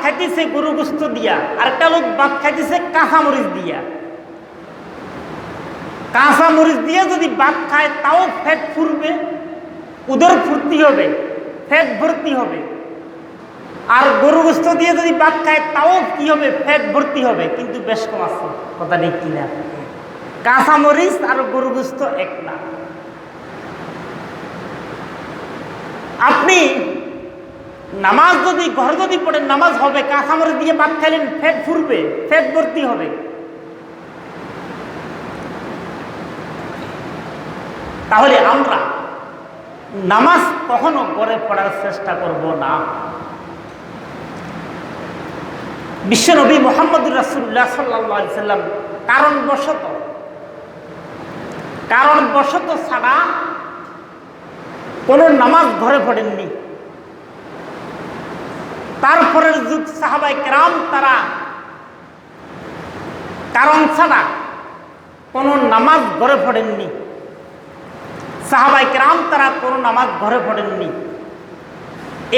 খাইতেছে গরু গোস্ত দিয়া, আর একটা লোক ভাত খাইতেছে কাঁচা মরিচ দিয়া। কাঁচা মরিচ দিয়ে যদি ভাত খায় তাও ফ্যাট ফুরবে, উদর ফুর্তি হবে, ফ্যাট ভর্তি হবে। আর গরু গোস্ত দিয়ে যদি ভাত খায় তাও কি হবে, ফ্যাট ভর্তি হবে, কিন্তু বেশ কম আছে। কথা ঠিক কিনা? কাঁচা মরিচ আর গরু গোস্ত এক না। আপনি নামাজ যদি ঘরে যদি পড়েন নামাজ হবে, কাঁচা মরিচ দিয়ে ভাত খাইলেন ফ্যাট ফুরবে, ফ্যাট ভর্তি হবে। তাহলে আমরা নামাজ কখনো ঘরে পড়ার চেষ্টা করব না। বিশ্বনবী মুহাম্মদুর রাসূলুল্লাহ সাল্লাল্লাহু আলাইহি সাল্লাম কারণবশত ছাড়া কোন নামাজ ঘরে পড়েননি। তারপরের যুগ সাহাবায়ে কেরাম তারা কারণ ছাড়া কোন নামাজ ঘরে পড়েননি। সাহাবায়ে কেরাম তারা কোন নামাজ ঘরে পড়েননি।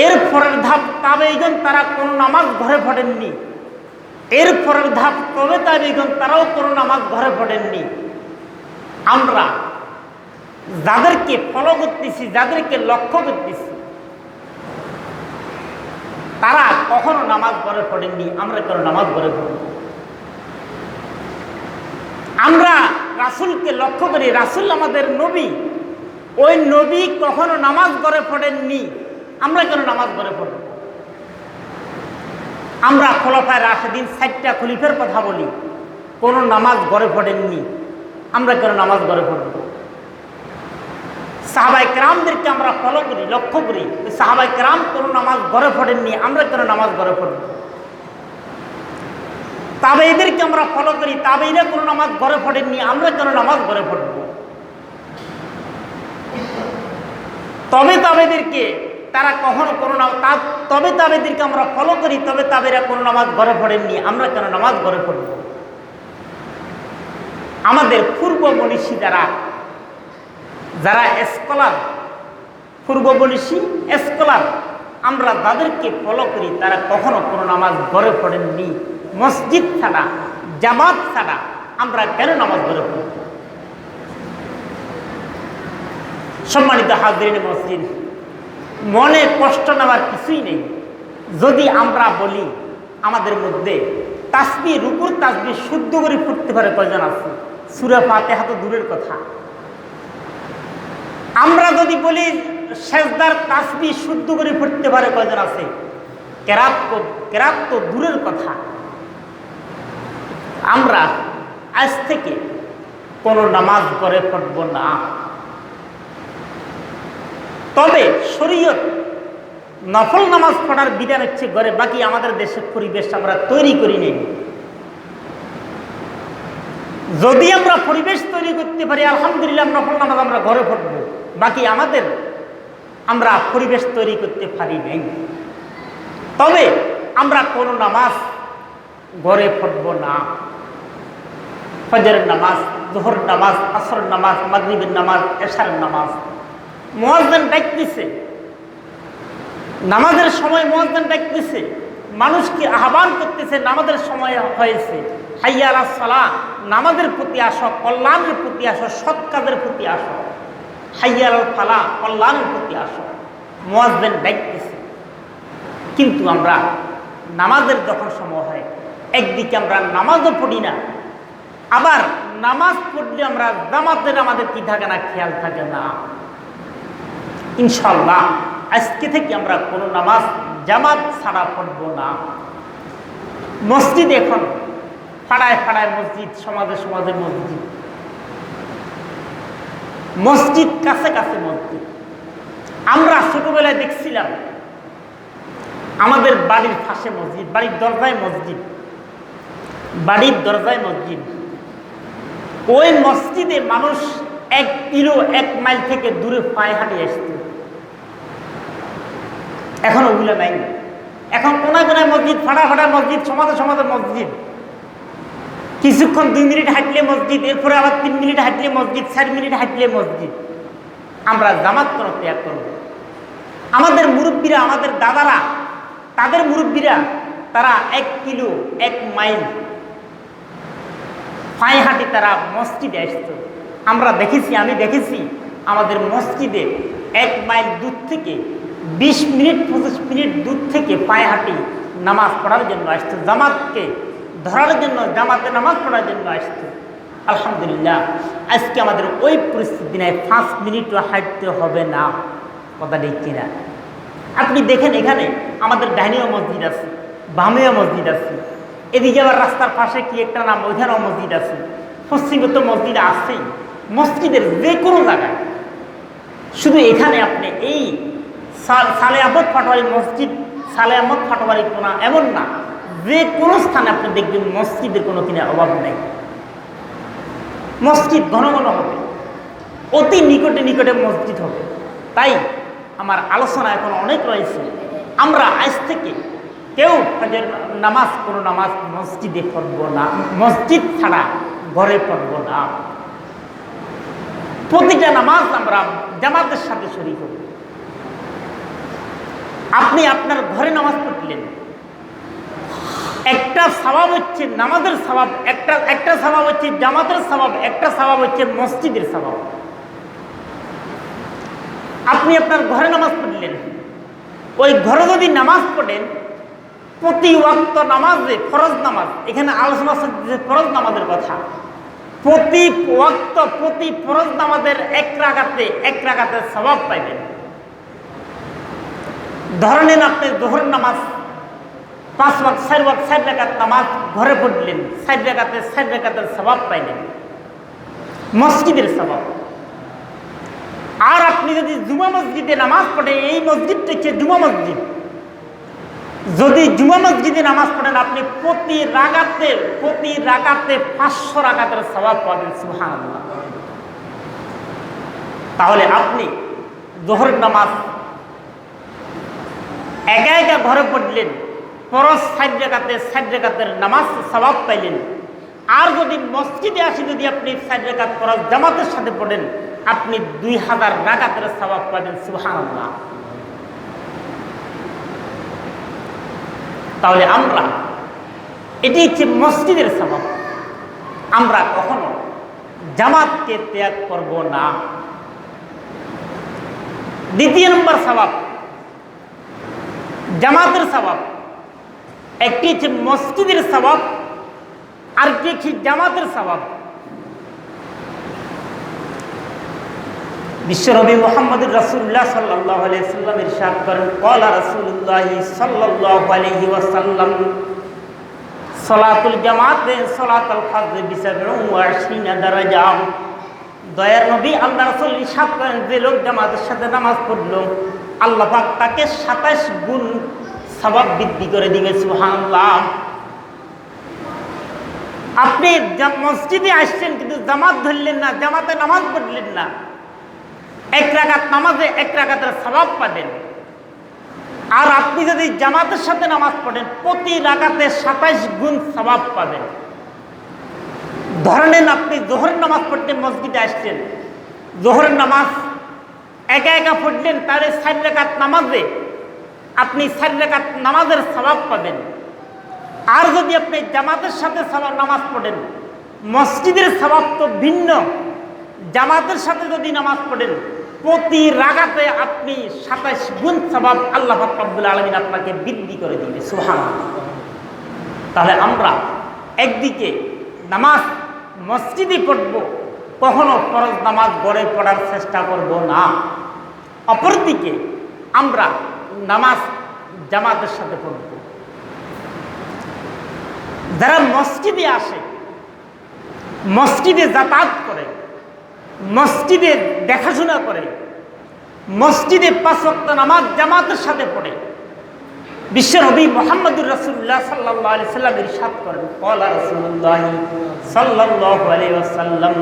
এর পরের ধাপ তাবেঈগণ, তারা কোন নামাজ ঘরে পড়েননি। এর পরের ধাপ তবে তাবেঈগণ, তারাও কোন নামাজ ঘরে পড়েননি। আমরা যাদেরকে ফলো করতেছি, যাদেরকে লক্ষ্য করতেছি, তারা কখনো নামাজ ঘরে পড়েননি, আমরা কেন নামাজ ঘরে পড়ব? আমরা রাসূলকে লক্ষ্য করি, রাসূল আমাদের নবী, ওই নবী কখনো নামাজ ঘরে পড়েননি, আমরা কেন নামাজ ঘরে পড়ব? আমরা খোলাফায়ে রাশিদিন 4টা খলিফার কথা বলি, কোন নামাজ ঘরে পড়েননি, আমরা কেন নামাজ ঘরে পড়ব? সাহাবায়ে কেরামদেরকে আমরা ফলো করি, লক্ষ্য করি, সাহাবায়ে কেরাম কোন নামাজ ঘরে পড়েননি, আমরা কেন নামাজ ঘরে পড়ব? তাবেঈদেরকে আমরা ফলো করি, তাবেঈরা কোন নামাজ ঘরে পড়েননি, আমরা কেন নামাজ ঘরে পড়ব? তবে তাবেঈদেরকে তারা কখনো কোনো তবে তাবেঈদেরকে আমরা ফলো করি, তবে তাবেঈরা কোনো নামাজ ঘরে পড়েননি, আমরা কেন নামাজ ঘরে পড়ব? আমাদের পূর্ব মনীষী যারা স্কলার, পূর্ব মনীষী স্কলার, আমরা তাদেরকে ফলো করি, তারা কখনো কোনো নামাজ ঘরে পড়েননি। মসজিদ ছাড়া, জামাত ছাড়া আমরা কেন নামাজ ঘরে পড়ব? সম্মানিত হাজরিন মসজিদ, মনে কষ্ট নেওয়ার কিছুই নেই যদি আমরা বলি আমাদের মধ্যে তাসবিহ, রুকুর তাসবিহ শুদ্ধ করে পড়তে পারে কয়জন আছে? সূরা ফাতিহা তো দূরের কথা। আমরা যদি বলি সেজদার তাসবিহ শুদ্ধ করে পড়তে পারে কয়জন আছে? কেরাত তো দূরের কথা। আমরা আজ থেকে কোনো নামাজ ঘরে পড়ব না। তবে শরীয়ত নফল নামাজ পড়ার বিধান হচ্ছে ঘরে, বাকি আমাদের দেশের পরিবেশ আমরা তৈরি করি নেই। যদি আমরা পরিবেশ তৈরি করতে পারি আলহামদুলিল্লাহ, নফল নামাজ আমরা ঘরে পড়ব, বাকি আমরা পরিবেশ তৈরি করতে পারি নাই। তবে আমরা কোনো নামাজ ঘরে পড়ব না। ফজরের নামাজ, যোহরের নামাজ, আসরের নামাজ, মাগরিবের নামাজ, এশারের নামাজ, মুয়াজ্জিন ডাকতেছে, নামাজের সময় মুয়াজ্জিন ডাকতেছে, মানুষকে আহ্বান করতেছে, নামাজের সময় হয়েছে, হাইয়া আলাস সালাহ, নামাজের প্রতি আসো, কল্যাণের প্রতি আসো, সৎ কাজের প্রতি আসো, হাইয়া আলাল ফালাহ, কল্যাণের প্রতি আসো, মুয়াজ্জিন ডাকতেছে। কিন্তু আমরা নামাজের যখন সময় হয়, একদিকে আমরা নামাজও পড়ি না, আবার নামাজ পড়লে আমরা জামাতের আমাদের কি থাকে না, খেয়াল থাকে না। ইনশাআল্লাহ আজকে থেকে আমরা কোনো নামাজ জামাত ছাড়া পড়ব না। মসজিদ এখন পাড়ায় পাড়ায় মসজিদ, সমাজে সমাজে মসজিদ, মসজিদ কাছে কাছে মসজিদ। আমরা ছোটবেলায় দেখছিলাম আমাদের বাড়ির পাশে মসজিদ, বাড়ির দরজায় মসজিদ, বাড়ির দরজায় মসজিদ। ওই মসজিদে মানুষ 1 কিলো 1 মাইল থেকে দূরে পায়ে হাঁটে আসত। এখন ওগুলো নাই। এখন কোনায় কোনায় মসজিদ, ফাটা ফাটা মসজিদ, সমাজে সমাজে মসজিদ। কিছুক্ষণ 2 মিনিট হাঁটলে মসজিদ, এরপরে আবার 3 মিনিট হাঁটলে মসজিদ, 4 মিনিট হাঁটলে মসজিদ। আমরা জামাত কেন ত্যাগ করব? আমাদের মুরব্বীরা, আমাদের দাদারা, তাদের মুরব্বীরা তারা 1 কিলো 1 মাইল পায়ে হাঁটি তারা মসজিদে আসতো। আমরা দেখেছি, আমি দেখেছি আমাদের মসজিদে 1 মাইল দূর থেকে 20 মিনিট 25 মিনিট দূর থেকে পায়ে হাঁটি নামাজ পড়ার জন্য আসতো, জামাতকে ধরার জন্য, জামাতে নামাজ পড়ার জন্য আসতো। আলহামদুলিল্লাহ, আজকে আমাদের ওই পরিস্থিতি নেই, 5 মিনিটও হাঁটতে হবে না। কথা ঠিক কিনা? আপনি দেখেন এখানে আমাদের ডাইনিও মসজিদ আছে, বামেও মসজিদ আছে, এদিকে আবার রাস্তার পাশে কি একটা নাম, ওইখানেও মসজিদ আছে, পশ্চিমে তো মসজিদ আছেই। মসজিদের যে কোনো জায়গায়, শুধু এখানে আপনি এই সালে আহমদ পাটোয়ারি মসজিদ, সালে আহমদ পাটোয়ারি কোনা এমন না, যে কোনো স্থানে আপনি দেখবেন মসজিদের কোনো কিনা অভাব নেই। মসজিদ ঘন ঘন হবে, অতি নিকটে নিকটে মসজিদ হবে। তাই আমার আলোচনা এখন অনেক রয়েছে। আমরা আজ থেকে কেউ ফজর নামাজ, কোনো নামাজ মসজিদে পড়ব না, মসজিদ ছাড়া ঘরে পড়ব না। প্রতিটা নামাজ আমরা জামাতের সাথে শরীক হব। আপনি আপনার ঘরে নামাজ পড়লেন, একটা সওয়াব হচ্ছে নামাজের সওয়াব, একটা সওয়াব হচ্ছে জামাতের সওয়াব, একটা সওয়াব হচ্ছে মসজিদের সওয়াব। আপনি আপনার ঘরে নামাজ পড়লেন, ওই ঘরে যদি নামাজ পড়েন, প্রতি ওয়াক্ত নামাজে, ফরজ নামাজ, এখানে আলোচনা হচ্ছে ফরজ নামাজের কথা, প্রতি ওয়াক্ত প্রতি ফরজ নামাজের এক রাকাতের সওয়াব পাইবেন। ধরে নেন আপনি যোহর নামাজ 5 ওয়াক্ত 4 রাকাত নামাজ ঘরে পড়লেন, 4 রাকাতের সওয়াব পাইলেন, মসজিদের সওয়াব। আর আপনি যদি জুমা মসজিদে নামাজ পড়েন, এই মসজিদটা হচ্ছে জুমা মসজিদ, যদি জুমা মসজিদে নামাজ পড়েন, আপনি প্রতি রাকাতে 500 রাকাতের সওয়াব পাবেন। সুবহানাল্লাহ। তাহলে আপনি যোহর নামাজ একা ঘরে পড়লেন, ফরজ 4 রাকাতের নামাজ সওয়াব পাইলেন। আর যদি মসজিদে আসি, যদি আপনি 4 রাকাত ফরজ জামাতের সাথে পড়েন, আপনি 2000 রাকাতের সওয়াব পাবেন। সুবহানাল্লাহ। তাহলে আমরা, এটি হচ্ছে মসজিদের সওয়াব, আমরা কখনো জামাতকে ত্যাগ করব না। দ্বিতীয় নম্বর সওয়াব, জামাতের সওয়াব। একটি হচ্ছে মসজিদের সওয়াব, আরেকটি হচ্ছে জামাতের সওয়াব। বিশ্বনবী মুহাম্মদুর রাসূলুল্লাহ সাল্লাল্লাহু আলাইহি ওয়াসাল্লাম ইরশাদ করেন, ক্বালা রাসূলুল্লাহ সাল্লাল্লাহু আলাইহি ওয়াসাল্লাম, সালাতুল জামাতে সালাতুল ফজর বি27 দারাজা। দয়ার নবী আল্লাহ রাসূল ইরশাদ করেন, যে লোক জামাতের সাথে নামাজ পড়লো, আল্লাহ পাক তাকে 27 গুণ সওয়াব বৃদ্ধি করে দিবে। সুবহানাল্লাহ। আপনি মসজিদে আসছেন কিন্তু জামাত ধরলেন না, জামাতে নামাজ পড়লেন না, 1 রাকাত নামাজে 1 রাকাতের সওয়াব পাবেন। আর আপনি যদি জামাতের সাথে নামাজ পড়েন, প্রতি রাকাতে 27 গুণ সওয়াব পাবেন। ধরে নেন আপনি যোহর নামাজ পড়তে মসজিদে আসছেন, যোহরের নামাজ একা পড়লেন, তাহলে 4 রাকাত নামাজে আপনি 4 রাকাত নামাজের সওয়াব পাবেন। আর যদি আপনি জামাতের সাথে নামাজ পড়েন, মসজিদের সওয়াব তো ভিন্ন, জামাতের সাথে যদি নামাজ পড়েন, প্রতি রাকাতে আপনি 27 গুণ সওয়াব আল্লাহ পাক রব্বুল আলামিন আপনাকে বৃদ্ধি করে দিবে। সুবহানাল্লাহ। তাহলে আমরা একদিকে নামাজ মসজিদে পড়ব, কখনো ফরজ নামাজ ঘরে পড়ার চেষ্টা করব না। অপরদিকে আমরা নামাজ জামাতের সাথে পড়ব। যারা মসজিদে আসে, মসজিদে যাতায়াত করে, মসজিদে দেখাশোনা করে, মসজিদে 5 ওয়াক্ত নামাজ জামাতের সাথে পড়ে, বিশ্বনবী মুহাম্মদুর রাসূলুল্লাহ সাল্লাল্লাহু আলাইহি ওয়াসাল্লাম ইরশাদ করেন, ক্বালা রাসূলুল্লাহ সাল্লাল্লাহু আলাইহি ওয়াসাল্লাম,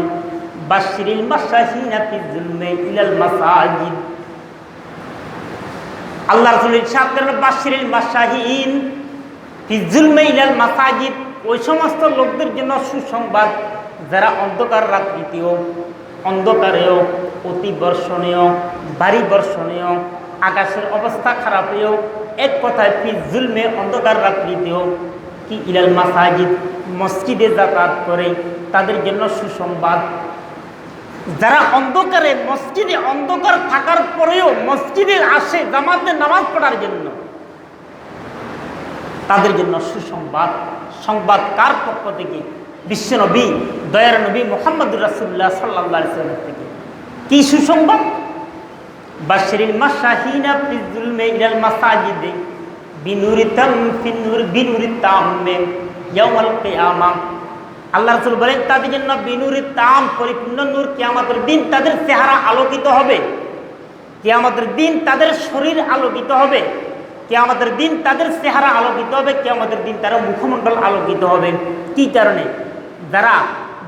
বাশশিরিল মাশাহিনা ফি যুলমি ইলাল মাসাজিদ। আল্লাহ রাসূল ইরশাদ করেন, বাশশিরিল মাশাহিন ফি যুলমি ইলাল মাসাজিদ, ওই সমস্ত লোকদের জন্য সুসংবাদ যারা অন্ধকার রাত্রিতেও, অন্ধকারেও, অতি বর্ষণীয়, ভারী বর্ষণীয়, আকাশের অবস্থা খারাপেও, এক কথায় ফি জুলমে অন্ধকার রাত্রিতেও কি ইলাল মাসাজিদ মসজিদে যাতায়াত করে তাদের জন্য সুসংবাদ। যারা অন্ধকারে মসজিদে অন্ধকার থাকার পরেও মসজিদে আসে জামাতে নামাজ পড়ার জন্য, তাদের জন্য সুসংবাদ। সংবাদ কার পক্ষ থেকে? বিশ্বনবী দয়ার নবী মুহাম্মদুর রাসূলুল্লাহ সাল্লাল্লাহু আলাইহি ওয়াসাল্লাম থেকে। কি সুসংবাদ? বাশিরিল মাশাহিনা ফি যুলমি ইলাল মাসাজিদে বিনুরিতাম ফি নূর বিনুরিতাম ইয়াউমাল কিয়ামাহ। আল্লাহ রাসূল বলেন তাদের জন্য বিনুরিতাম পরিপূর্ণ নূর, কিয়ামতের দিন তাদের চেহারা আলোকিত হবে, কিয়ামতের দিন তাদের শরীর আলোকিত হবে, কিয়ামতের দিন তাদের চেহারা আলোকিত হবে, কিয়ামতের দিন তারা মুখমণ্ডল আলোকিত হবে। কি কারণে? যারা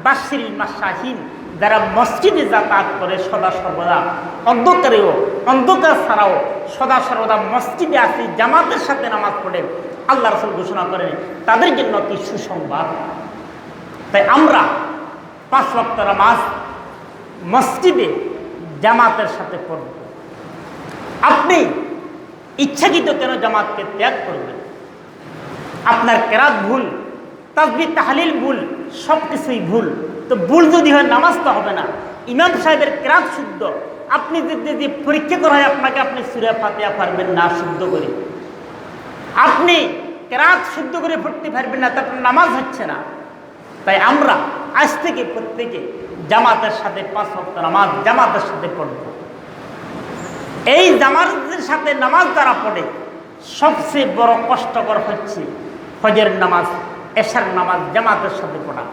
বাশিরিল মাশাহিন, যারা মসজিদে যাতায়াত করে সদা সর্বদা, অন্ধকারেও অন্ধকার ছাড়াও সদা সর্বদা মসজিদে আসি, জামাতের সাথে নামাজ পড়ে, আল্লাহ রাসূল ঘোষণা করেন তাদের জন্য কি সুসংবাদ। তাই আমরা 5 ওয়াক্ত নামাজ মসজিদে জামাতের সাথে পড়ব। আপনি ইচ্ছাকৃত কেন জামাতকে ত্যাগ করবেন? আপনার কেরাত ভুল, তাসবিহ তাহলিল ভুল, সব কিছুই ভুল। তো ভুল যদি হয় নামাজ তো হবে না। ইমাম সাহেবের কেরাত শুদ্ধ, আপনি যদি পরীক্ষা করা হয় আপনাকে, আপনি সূরা ফাতিহা পারবেন না শুদ্ধ করে, আপনি কেরাত শুদ্ধ করে পড়তে পারবেন না, তারপর নামাজ হচ্ছে না। তাই আমরা আজ থেকে প্রত্যেকে জামাতের সাথে 5 ওয়াক্ত নামাজ জামাতের সাথে পড়ব। এই জামাতের সাথে নামাজ যারা পড়ে, সবচেয়ে বড় কষ্টকর হচ্ছে ফজরের নামাজ, এশার নামাজ জামাতের সাথে পড়া।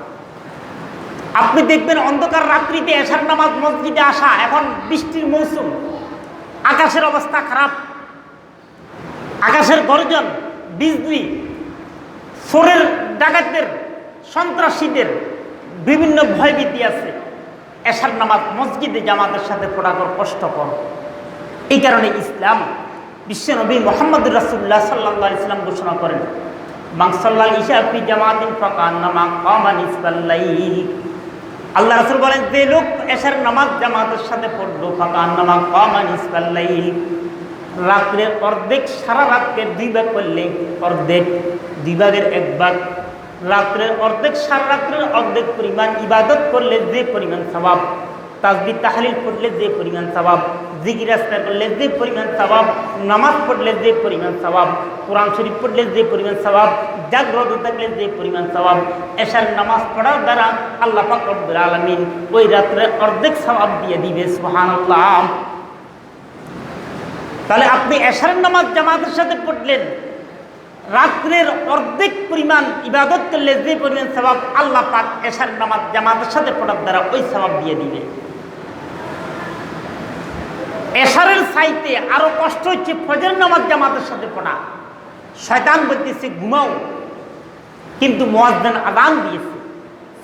আপনি দেখবেন অন্ধকার রাত্রিতে এশার নামাজ মসজিদে আসা, এখন বৃষ্টির মৌসুম, আকাশের অবস্থা খারাপ, আকাশের গর্জন, বিজলি, চোরের ডাকাতদের, সন্ত্রাসীদের বিভিন্ন ভয়ভীতি আছে। এশার নামাজ মসজিদে জামাতের সাথে পড়া কষ্টকর। এই কারণে ইসলাম বিশ্বনবী মুহাম্মদুর রাসূলুল্লাহ সাল্লাল্লাহু আলাইহি ওয়াসাল্লাম ঘোষণা করেন, মান সাল্লাল ইশা ফি জামাতিন ফাকান্নামা কামা নিসফাল লাইল। আল্লাহ রাসূল বলেন, যে লোক এশার নামাজ জামাতের সাথে পড়লো, ফাকান্নামা কামা নিসফাল লাইল, রাত্রের অর্ধেক, সারা রাতকে 2 ভাগ করলে অর্ধেক, 2 ভাগের 1 ভাগ, রাত্রের অর্ধেক সারা রাত্রের অর্ধেক পরিমাণ ইবাদত করলে যে পরিমাণ সওয়াব, তাসবিহ তাহলিল পড়লে যে পরিমাণ সওয়াব, জিকির আজকার করলে যে পরিমাণ সওয়াব, নামাজ পড়লে যে পরিমাণ সওয়াব, কোরআন শরীফ পড়লে যে পরিমাণ সওয়াব, জাগ্রত থাকলে যে পরিমাণ সওয়াব, এশার নামাজ পড়ার দ্বারা আল্লাহ পাক রব্বুল আলামিন ওই রাত্রের অর্ধেক সওয়াব দিয়ে দিবে। সুবহানাল্লাহ। তাহলে আপনি এশার নামাজ জামাতের সাথে পড়লেন, রাত্রের অর্ধেক পরিমাণ ইবাদত করলে যে পরিমাণ সওয়াব আল্লাহ পাক এশার নামাজ জামাতের সাথে পড়ার দ্বারা ওই সওয়াব দিয়ে দিবে। এশারের চাইতে আরো কষ্ট হচ্ছে ফজরের নামাজ জামাতের সাথে পড়া। শয়তান বলতেছে ঘুমাও, কিন্তু মুয়াজ্জিন আযান দিয়েছে,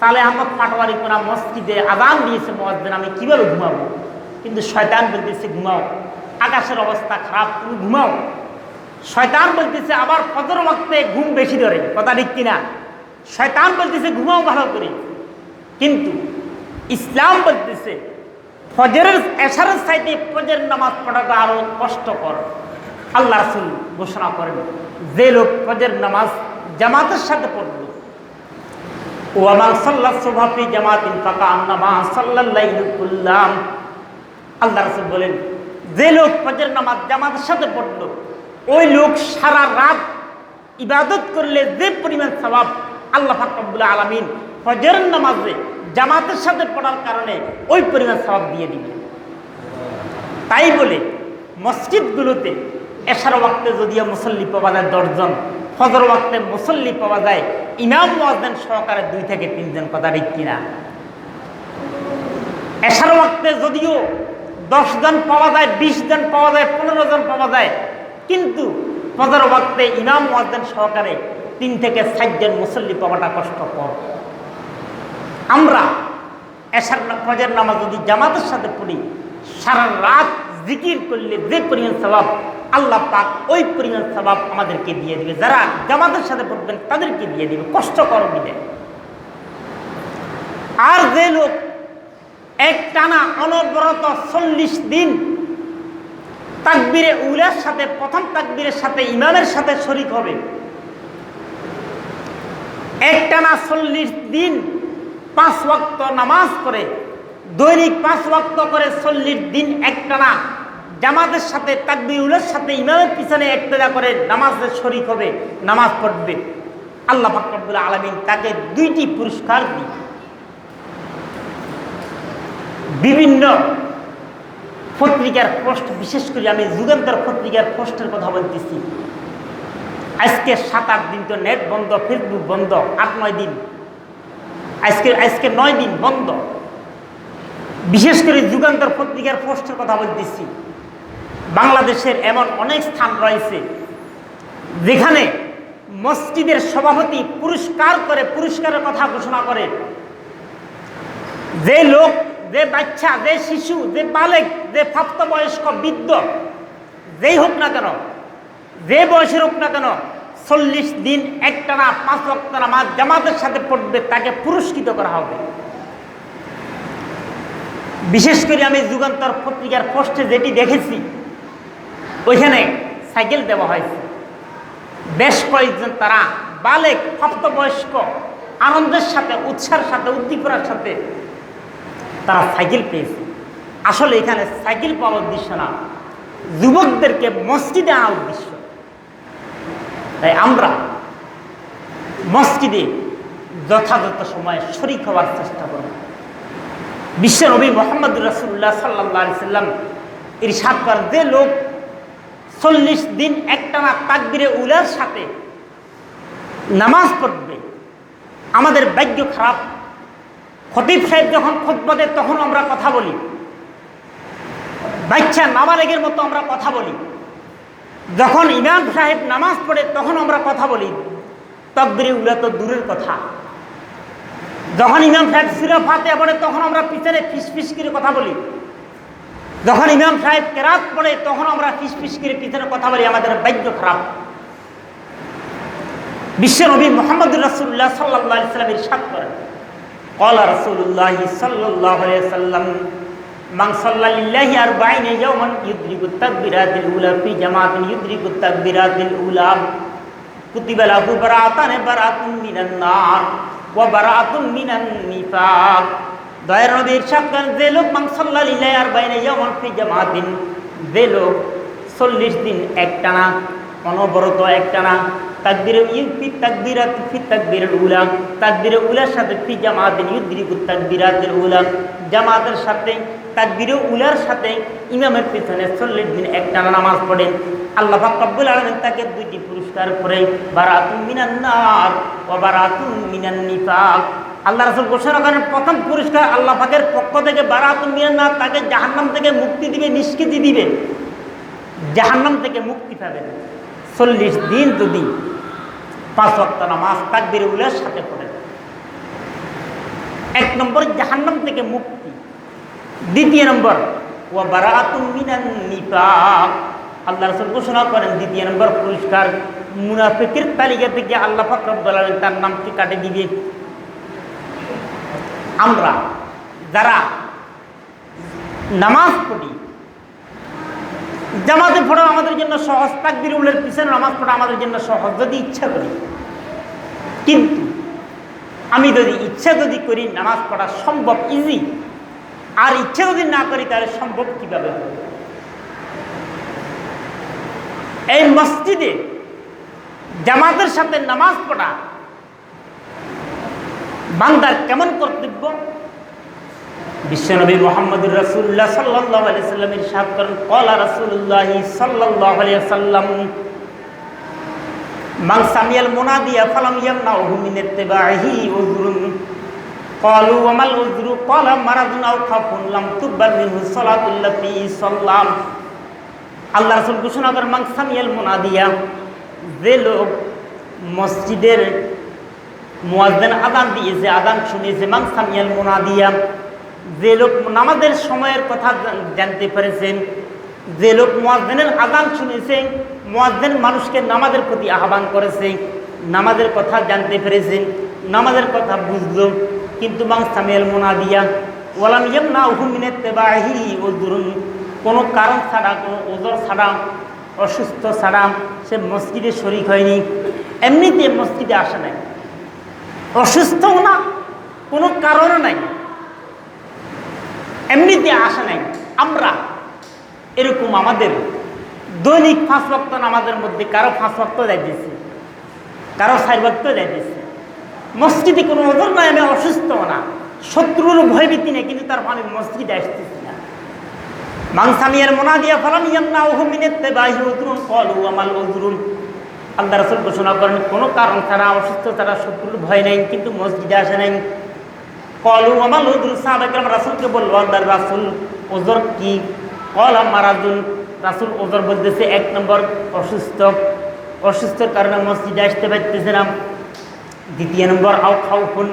সালেহ আহমদ পাটোয়ারি কোনা মসজিদে আযান দিয়েছে মুয়াজ্জিন, আমি কিভাবে ঘুমাবো? কিন্তু শয়তান বলতেছে ঘুমাও, আকাশের অবস্থা খারাপ, তুমি ঘুমাও। শয়তান বলতেছে আবার ফজর ওয়াক্তে ঘুম বেশি ধরে, কথা ঠিক কিনা? শয়তান বলতেছে ঘুমাও ভালো করে, কিন্তু ইসলাম বলতেছে ফজরের এশারের চাইতে ফজরের নামাজ পড়াটা আরো কষ্টকর। আল্লাহ রাসূল ঘোষণা করেন, যে লোক ফজরের নামাজ জামাতের সাথে পড়ল, ওয়া মান সাল্লাস সুবহা ফি জামাতিন ফাকান্নামা সাল্লাল লাইল কুল্লাম। আল্লাহ রাসূল বলেন, যে লোক ফজরের নামাজ জামাতের সাথে পড়ল, ওই লোক সারা রাত ইবাদত করলে যে পরিমাণ সওয়াব আল্লাহ পাক রব্বুল আলামিন ফজরের নামাজে জামাতের সাথে পড়ার কারণে ওই পরিমাণ সওয়াব দিয়ে দিবে। তাই বলে মসজিদগুলোতে এশার ওয়াক্তে যদিও মুসল্লি পাওয়া যায় 10 জন, ফজর ওয়াক্তে মুসল্লি পাওয়া যায় ইমাম মুয়াজ্জিন সহকারে 2 থেকে 3 জন, কথা ঠিক কিনা? এশার ওয়াক্তে যদিও 10 জন পাওয়া যায়, 20 জন পাওয়া যায়, 15 জন পাওয়া যায়, কিন্তু ফজর ওয়াক্তে ইমাম মুয়াজ্জিন সহকারে 3 থেকে 4 জন মুসল্লি পাওয়াটা কষ্টকর। আমরা এশার ফজর নামাজ যদি জামাতের সাথে পড়ি, সারা রাত জিকির করলে যে পরিমাণ সওয়াব আল্লাহ পাক ওই পরিমাণ সওয়াব আমাদেরকে দিয়ে দিবে। যারা জামাতের সাথে পড়বেন তাদেরকে দিয়ে দিবে, কষ্টকর দিবে। আর যে লোক এক টানা অনবরত 40 দিন তাকবীরে উলার সাথে, প্রথম তাকবীরের সাথে ইমামের সাথে শরীক হবে। একটানা 40 দিন 5 ওয়াক্ত নামাজ করে, দৈনিক 5 ওয়াক্ত করে 40 দিন একটানা জামাতের সাথে তাকবীর উলার সাথে ইমামের পিছনে ইক্তেদা করে নামাজে শরীক হবে, নামাজ পড়বে। আল্লাহ পাক রব্বুল আলামিন তাকে 2টি পুরস্কার দিন। বিভিন্ন পত্রিকার পোস্ট, বিশেষ করে আমি যুগান্তর পত্রিকার পোস্টের কথা বলতেছি। আজকে 7-8 দিন তো নেট বন্ধ, ফেসবুক বন্ধ, 8-9 দিন, আজকে 9 দিন বন্ধ। বিশেষ করে যুগান্তর পত্রিকার পোস্টের কথা বলতেছি। বাংলাদেশের এমন অনেক স্থান রয়েছে যেখানে মসজিদের সভাপতি পুরস্কারের কথা ঘোষণা করে। যে লোক, যে বাচ্চা, যে শিশু, যে বালেক, যে প্রাপ্তবয়স্ক, বৃদ্ধ, যেই হোক না কেন, যে বয়সের হোক না কেন, 40 দিন একটানা 5 ওয়াক্ত নামাজ জামাতের সাথে পড়বে, তাকে পুরস্কৃত করা হবে। বিশেষ করে আমি যুগান্তর পত্রিকার পোস্টে যেটি দেখেছি, ওইখানে সাইকেল দেওয়া হয়েছে। বেশ কয়েকজন তারা বালেক, প্রাপ্তবয়স্ক, আনন্দের সাথে, উৎসাহের সাথে, উদ্দীপনার সাথে তারা সাইকেল পেয়েছে। আসলে এখানে সাইকেল পাওয়ার উদ্দেশ্য না, যুবকদেরকে মসজিদে আনার উদ্দেশ্য। তাই আমরা মসজিদে যথাযথ সময়ে শরীক হওয়ার চেষ্টা করব। বিশ্ব নবী মুহাম্মদ রাসূলুল্লাহ সাল্লাল্লাহু আলাইহি সাল্লাম ইরশাদ করেন, যে লোক 40 দিন একটানা তাকবীরে উলার সাথে নামাজ পড়বে, আমাদের ভাগ্য খারাপ। খতিব সাহেব যখন খুতবা দেয় তখন আমরা কথা বলি, বাচ্চা নাবালেগের মতো আমরা কথা বলি। যখন ইমাম সাহেব নামাজ পড়ে তখন আমরা কথা বলি, তাকবীরে উলা তো দূরের কথা। যখন ইমাম সাহেব সূরা ফাতিহা পড়ে তখন আমরা পিছনে ফিসফিস করে কথা বলি। যখন ইমাম সাহেব কেরাত পড়ে তখন আমরা ফিসফিস করে পিছনে কথা বলি। আমাদের ভাগ্য খারাপ। বিশ্ব নবী মুহাম্মদ রাসূলুল্লাহ সাল্লাল্লাহু আলাইহি সাল্লাম ইরশাদ করেন, ক্বালা রাসূলুল্লাহ সাল্লাল্লাহু আলাইহি সাল্লাম, মান সাল্লা লিল্লাহি 40 ইয়াওমান ইউদরিকুত তাকবীরাতিল উলা ফি জামাতিন ইউদরিকুত তাকবীরাতিল উলা কুতিবা লাহু বারাআতুন মিনান নার ওয়া বারাআতুন মিনান নিফাক। দয়ার নবী ইরশাদ করেন, যে লোক মান সাল্লা লিল্লাহি 40 ইয়াওমান ফি জামাতিন, যে লোক 40 দিন একটানা, অনবরত একটানা তাকবীরে তাকবীরাতুল উলা, তাকবীরে উলার সাথে ফি জামাতিন ইউদরিকুত তাকবীরাতিল উলা, জামাতের সাথে তাকবীরে উলার সাথে ইমামের পিছনে 40 দিন একটানা নামাজ পড়েন, আল্লাহ পাক রব্বুল আলামিন তাকে 2টি পুরস্কার করে, বারাতুন মিনান নার ওয়া বারাতুন মিনান নিফাক। আল্লাহ রাসূল ঘোষণা করেন, প্রথম পুরস্কার আল্লাহ পাকের পক্ষ থেকে বারাতুন মিনান নার, তাকে জাহান্নাম থেকে মুক্তি দিবে, নিষ্কৃতি দিবে, জাহান্নাম থেকে মুক্তি পাবেন 40 দিন যদি 5 ওয়াক্ত নামাজ তাকবীরে উলার সাথে পড়েন। 1 নম্বর জাহান্নাম থেকে মুক্তি। 2 নম্বর ওয়া বারাতুন মিনান নিফাক। আল্লাহ রাসূল ঘোষণা করেন 2 নম্বর পুরস্কার, মুনাফিকের তালিকা থেকে আল্লাহ পাক রব্বুল আলামিন তার নামটি কাটে দিবে। আমরা যারা নামাজ পড়ি, জামাতে পড়া আমাদের জন্য সহজ, তাকবীরে উলার পিছনে নামাজ পড়া আমাদের জন্য সহজ যদি ইচ্ছা করি। কিন্তু আমি যদি ইচ্ছা করি নামাজ পড়া সম্ভব, ইজি। আর ইচ্ছা যদি না করি তাহলে সম্ভব কিভাবে হবে? এই মসজিদে জামাতের সাথে নামাজ পড়া বান্দার কেমন কর্তব্য? বিশ্বনবী মুহাম্মদুর রাসূলুল্লাহ সাল্লাল্লাহু আলাইহি সাল্লাম ইরশাদ করেন, ক্বালা রাসূলুল্লাহ সাল্লাল্লাহু আলাইহি সাল্লাম, মান সামিয়াল মুনাদিয়া ফালাম ইয়ামনাহু মিন ইত্তিবাহি উযরুন ক্বালু ওয়া মাল উযরু ক্বালা মারাদুন আও খাফুন লাম তুকবাল মিনহু সালাতুল্লাতি সাল্লাম। আল্লাহ রাসূল ঘোষণা করেন, মান সামিয়াল মুনাদিয়া, যে লোক মসজিদের মুয়াজ্জিন আযান দিয়েছে, আযান শুনেছে, মান সামিয়াল মুনাদিয়া, যে লোক নামাজের সময়ের কথা জানতে পেরেছেন, যে লোক মুয়াজ্জিনের আযান শুনেছে, মুয়াজ্জিন মানুষকে নামাজের প্রতি আহ্বান করেছে, নামাজের কথা জানতে পেরেছেন, নামাজের কথা বুঝলো, কিন্তু মান সামিয়াল মুনাদিয়া ওয়ালাম ইয়ামনাহু মিন ইত্তিবাহি উযরুন, কোনো কারণ ছাড়া, কোনো ওজর ছাড়া, অসুস্থ ছাড়া সে মসজিদে শরিক হয়নি, এমনিতে মসজিদে আসে নাই, অসুস্থও না, কোনো কারণও নাই, এমনিতে আসে নাই। আমরা এরকম আমাদের দৈনিক 5 ওয়াক্ত নামাজের মধ্যে কারো 5 ওয়াক্ত যাইতেছে, কারো 4 ওয়াক্ত যাইতেছে, মসজিদে কোনো ওজর নাই, আমি অসুস্থও না, শত্রুর ভয়ভীতি নেই, কিন্তু তার আমি মসজিদে আসতেছি না। মানসামিয়ার মোনাদিয়া ফালাম ইয়ামনাউহু মিন ইত্তিবাহি উযরুন ক্বালু আমাল উযরুন। আল্লাহ রাসূল ঘোষণা করেন কোনো কারণ ছাড়া, অসুস্থ ছাড়া, শত্রুর ভয় নেই, কিন্তু মসজিদে আসে নাই। ক্বালু আমাল উযরুন, সাহাবায়ে কেরাম রাসূলকে বলল, আল্লাহর রাসূল ওজর কি? ক্বালা মারাদুন, রাসূল ওজর বলতেছে 1 নম্বর অসুস্থ, অসুস্থর কারণে মসজিদে আসতে পারতেছে না। 2 নম্বর আও খাউফুন,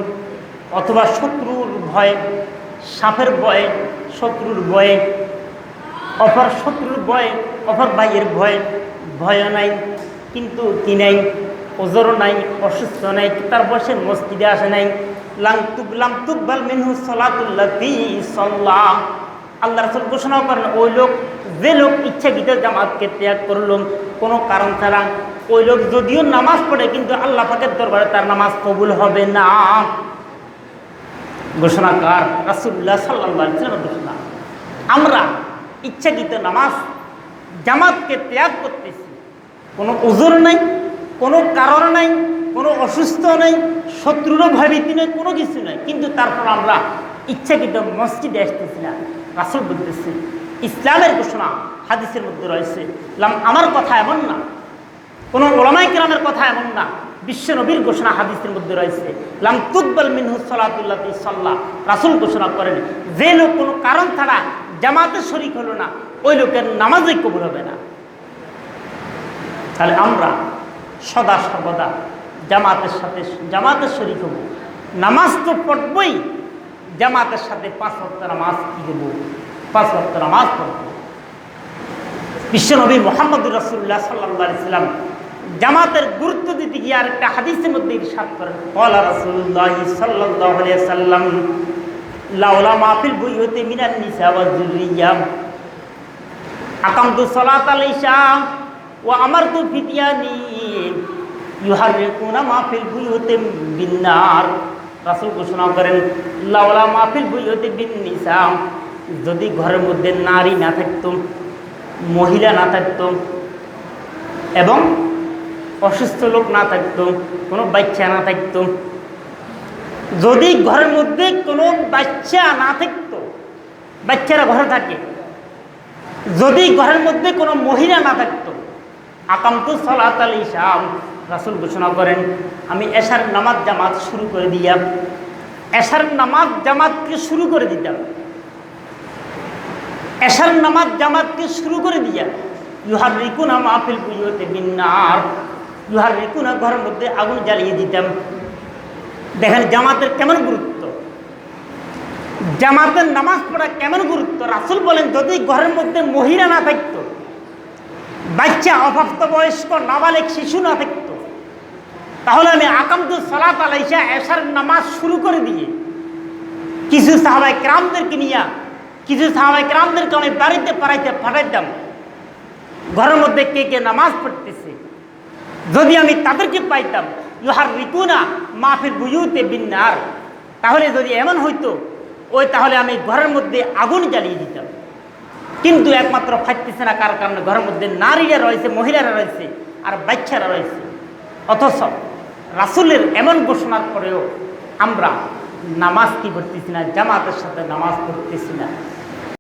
অথবা শত্রুর ভয়, সাপের ভয়, শত্রুর ভয়ে, অপর শত্রুর ভয়, অপর ভাইয়ের ভয়, ভয়ও নাই, কিন্তু কি নাই? ওজরও নাই, অসুস্থ নাই, তারপর সে মসজিদে আসে নাই। লাম তুকবাল মিনহু সালাতুল্লাতি সাল্লাহ। আল্লাহ রাসূল ঘোষণা করেন ওই লোক, যে লোক ইচ্ছাকৃত জামাতকে ত্যাগ করল কোনো কারণ ছাড়া, ওই লোক যদিও নামাজ পড়ে কিন্তু আল্লাহ পাকের দরবারে তার নামাজ কবুল হবে না। ঘোষণাকার রাসূলুল্লাহ সাল্লাল্লাহু আলাইহি ওয়াসাল্লাম ঘোষণা। আমরা ইচ্ছাকৃত নামাজ জামাতকে ত্যাগ করতেছি, কোনো ওজর নাই, কোনো কারণ নাই, কোনো অসুস্থ নেই, শত্রুরও ভয়ভীতি নেই, কোনো কিছু নেই, কিন্তু তারপর আমরা ইচ্ছাকৃত মসজিদে আসতেছি না। রাসূল বলতেছে, ইসলামের ঘোষণা হাদিসের মধ্যে রয়েছে, আমার কথা এমন না, কোনো উলামায়ে কেরামের কথা এমন না, বিশ্ব নবীর ঘোষণা হাদিসের মধ্যে রয়েছে, লাম তুকবাল মিনহু সালাতুল্লাতি সাল্লাহ। রাসূল ঘোষণা করেন যে লোক কোনো কারণ ছাড়া জামাতে শরিক হলো না, ওই লোকের নামাজই কবুল হবে না। তাহলে আমরা সদা সর্বদা জামাতের সাথে, জামাতের শরিক হব, নামাজ তো পড়বই, জামাতের সাথে 5 ওয়াক্ত নামাজ কি দেব? 5 ওয়াক্ত নামাজ পড়ব। বিশ্বনবী মুহাম্মদুর রাসূলুল্লাহ সাল্লাল্লাহু আলাইহি ওয়াসাল্লাম জামাতের গুরুত্ব দিতে গিয়ে আরেকটা হাদিসের মধ্যে ইরশাদ করেন, ক্বালা রাসূলুল্লাহ সাল্লাল্লাহু আলাইহি ওয়াসাল্লাম লাউলা মা ফিল বুয়ুতি মিনান নিসা ওয়া যুররিয়া আকামতু সালাতাল ইশা ওয়া আমারতু ফিতিয়ানি ইউহাররিকুনা মা ফিল বুয়ুতি বিন্নার। রাসূল ঘোষণা করেন, লাউলা মা ফিল বুয়ুতি বিন নিসা, যদি ঘরের মধ্যে নারী না থাকতো, মহিলা না থাকতো, এবং অসুস্থ লোক না থাকতো, কোনো বাচ্চা না থাকতো, যদি ঘরের মধ্যে কোনো বাচ্চা না থাকতো, বাচ্চারা ঘরে থাকে, যদি ঘরের মধ্যে কোনো মহিলা না থাকতো, আকামতু সালাতাল ইশা, রাসূল ঘোষণা করেন আমি এশার নামাজ জামাত শুরু করে দিয়াম, এশার নামাজ জামাতকে শুরু করে দিতাম, এশার নামাজ জামাতকে শুরু করে দিয়া ইউহাররিকুনা মা ফিল বুয়ুতি বিন্নার, ইউহাররিকুনা ঘরের মধ্যে আগুন জ্বালিয়ে দিতাম। দেখেন জামাতের কেমন গুরুত্ব, জামাতের নামাজ পড়া কেমন গুরুত্ব। রাসূল বলেন যদি ঘরের মধ্যে মহিলা না থাকতো, বাচ্চা, অপ্রাপ্তবয়স্ক, নাবালেগ শিশু না থাকতো, তাহলে আমি আকামতু সালাতাল ইশা, এশার নামাজ শুরু করে দিয়ে কিছু সাহাবায়ে কেরামদেরকে নিয়ে, কিছু সাহাবায়ে কেরামদেরকে আমি বাড়িতে পাঠাইতাম, ঘরের মধ্যে কে কে নামাজ পড়তেছে, যদি আমি তাদেরকে পাইতাম ইউহাররিকুনা মা ফিল বুয়ুতি বিন্নার, তাহলে যদি এমন হইতো তাহলে আমি ঘরের মধ্যে আগুন জ্বালিয়ে দিতাম। কিন্তু একমাত্র ফাটতেছে না, কার কারণে? ঘরের মধ্যে নারীরা রয়েছে, মহিলারা রয়েছে, আর বাচ্চারা রয়েছে। অথচ রাসূলের এমন ঘোষণার পরেও আমরা নামাজ কি পড়তেছি না, জামাতের সাথে নামাজ পড়তেছি না।